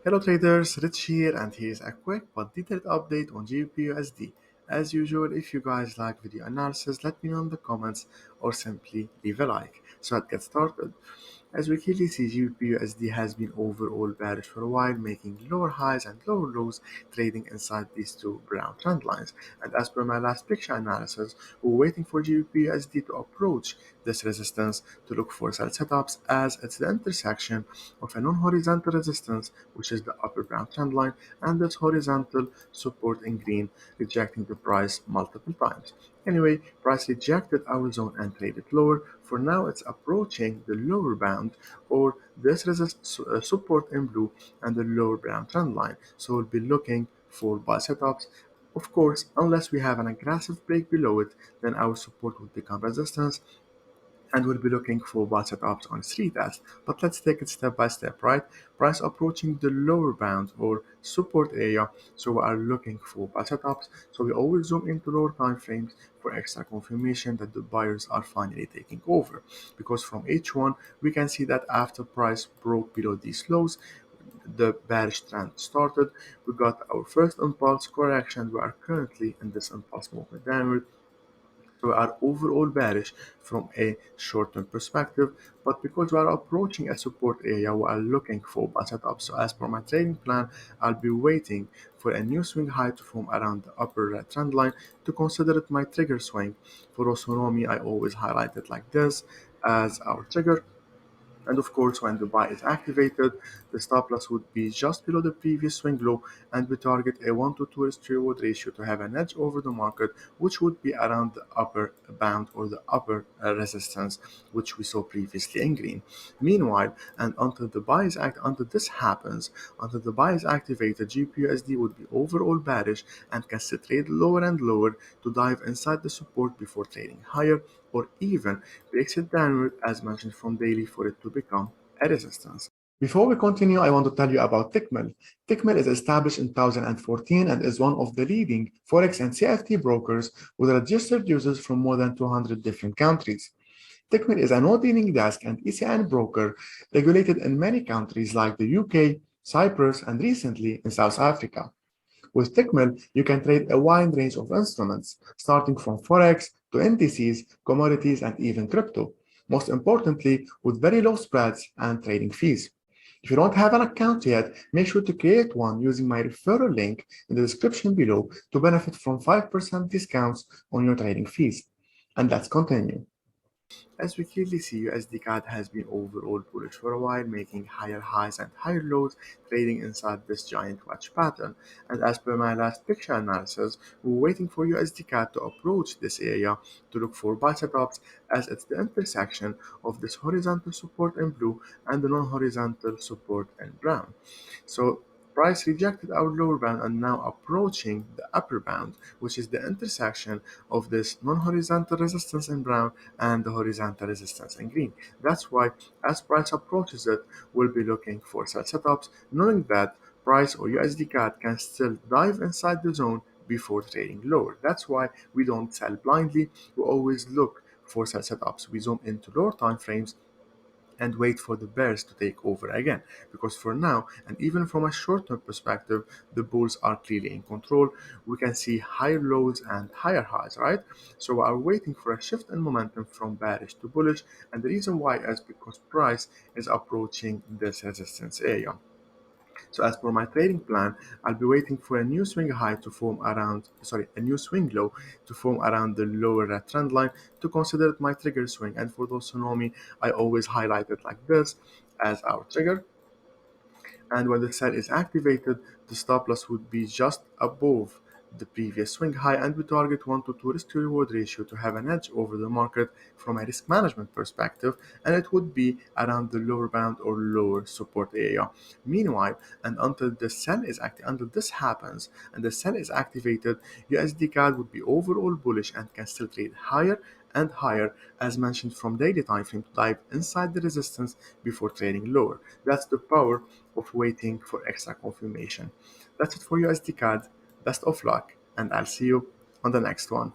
Hello traders, Rich here, and here's a quick but detailed update on GBPUSD. As usual, if you guys like video analysis, let me know in the comments or simply leave a like. So let's get started. As we clearly see, GBPUSD has been overall bearish for a while, making lower highs and lower lows, trading inside these two brown trend lines. And as per my last picture analysis, we're waiting for GBPUSD to approach this resistance to look for sell setups, as it's the intersection of a non-horizontal resistance, which is the upper brown trend line, and this horizontal support in green, rejecting the price multiple times. Anyway, price rejected our zone and traded lower. For now, it's approaching the lower bound or this support in blue and the lower brown trend line. So we'll be looking for buy setups. Of course, unless we have an aggressive break below it, then our support will become resistance, and we'll be looking for buy setups on three tests. But let's take it step by step, right? Price approaching the lower bound or support area, so we are looking for buy setups. So we always zoom into lower time frames for extra confirmation that the buyers are finally taking over. Because from H1, we can see that after price broke below these lows, the bearish trend started. We got our first impulse correction. We are currently in this impulse movement downward. We are overall bearish from a short-term perspective, but because we are approaching a support area, we are looking for buy setups. So as per my trading plan, I'll be waiting for a new swing high to form around the upper trend line to consider it my trigger swing. For Osonomi, I always highlight it like this as our trigger. And of course, when the buy is activated, the stop loss would be just below the previous swing low, and we target a 1 to 2 risk reward ratio to have an edge over the market, which would be around the upper bound or the upper resistance, which we saw previously in green. Meanwhile, and until this happens, until the buy is activated, GPUSD would be overall bearish and can still trade lower and lower to dive inside the support before trading higher, or even breaks it downward as mentioned from daily for it to become a resistance. Before we continue, I want to tell you about Tickmill. Tickmill is established in 2014 and is one of the leading Forex and CFD brokers with registered users from more than 200 different countries. Tickmill is a no-dealing desk and ECN broker regulated in many countries like the UK, Cyprus, and recently in South Africa. With Tickmill, you can trade a wide range of instruments, starting from Forex to indices, commodities, and even crypto. Most importantly, with very low spreads and trading fees. If you don't have an account yet, make sure to create one using my referral link in the description below to benefit from 5% discounts on your trading fees. And let's continue. As we clearly see, USDCAD has been overall bullish for a while, making higher highs and higher lows, trading inside this giant wedge pattern. And as per my last picture analysis, we're waiting for USDCAD to approach this area to look for buy setups, as it's the intersection of this horizontal support in blue and the non-horizontal support in brown. So price rejected our lower bound and now approaching the upper bound, which is the intersection of this non-horizontal resistance in brown and the horizontal resistance in green. That's why as price approaches it, we'll be looking for sell setups, knowing that price or USD CAD can still dive inside the zone before trading lower. That's why we don't sell blindly. We always look for sell setups. We zoom into lower time frames and wait for the bears to take over again, because for now, and even from a short-term perspective, the bulls are clearly in control. We can see higher lows and higher highs, right? So we are waiting for a shift in momentum from bearish to bullish, and the reason why is because price is approaching this resistance area. So as per my trading plan, I'll be waiting for a new swing high to form around, a new swing low to form around the lower trend line to consider it my trigger swing. And for those who know me, I always highlight it like this as our trigger. And when the sell is activated, the stop loss would be just above the previous swing high, and we target 1 to 2 risk to reward ratio to have an edge over the market from a risk management perspective, and it would be around the lower bound or lower support area. Meanwhile, and until this happens and the sell is activated, USD CAD would be overall bullish and can still trade higher and higher, as mentioned from daily time frame, to dive inside the resistance before trading lower. That's the power of waiting for extra confirmation. That's it for USD CAD. Best of luck, and I'll see you on the next one.